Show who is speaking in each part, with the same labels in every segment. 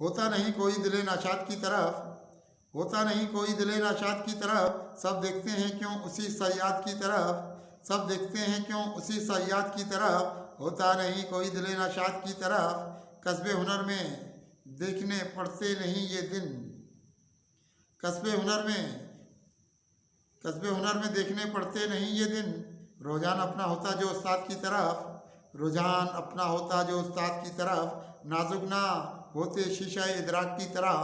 Speaker 1: होता नहीं कोई दिले नाशाद की तरफ, होता नहीं कोई दिले नाशाद की तरफ, सब देखते हैं क्यों उसी सयाद की तरफ, सब देखते हैं क्यों उसी सयाद की तरफ, होता नहीं कोई दिले नाशाद की तरफ। कस्बे हुनर में देखने पड़ते नहीं ये दिन, कस्बे हुनर में देखने पड़ते नहीं ये दिन, रुझान अपना होता जो उस्ताद की तरफ, रुझान अपना होता जो उस्ताद की तरफ। नाजुक ना होते शीशा इदराक की तरह,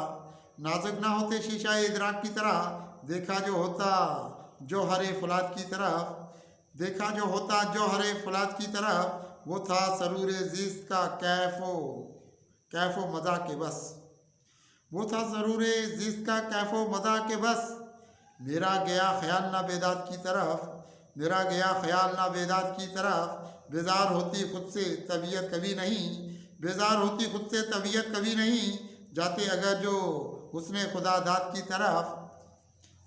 Speaker 1: नाजुक ना होते शीशा इदराक की तरह, देखा जो होता जो हरे फुलाद की तरफ, देखा जो होता जो हरे फुलाद की तरफ। वो था सरूर ज़िस्त का कैफो मज़ा के बस, वो था सरूर ज़िस्त का कैफो मज़ा के बस। मेरा गया ख्याल ना बेदाद की तरफ, मेरा गया ख्याल ना बेदाद की तरफ। बेजार होती खुद से तबीयत कभी नहीं, बेजार होती खुद से तबीयत कभी नहीं, जाते अगर जो उसने खुदा दाद की तरफ,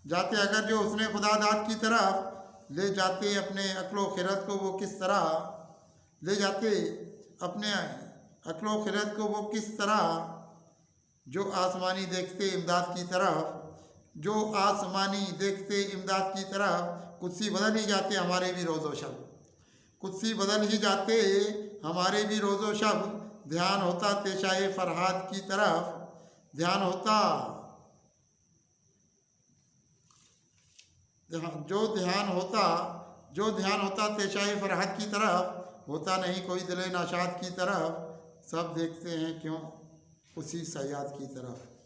Speaker 1: जाते अगर जो उसने खुदा दाद की तरफ। ले जाते अपने अक्लो खिरत को वो किस तरह, ले जाते अपने अक्लो खिरत को वो किस तरह, जो आसमानी देखते इमदाद की तरफ, जो आसमानी देखते इमदाद की तरफ। कुत्सी बदल ही जाते हमारे भी रोज़ो शब, कुत्सी बदल ही जाते हमारे भी रोज़ो शब। ध्यान होता पेशाए फरहाद की तरफ, ध्यान होता जो ध्यान होता पेशाए फरहाद की तरफ, होता नहीं कोई दिले नाशाद की तरफ। सब देखते हैं क्यों उसी सयाद की तरफ।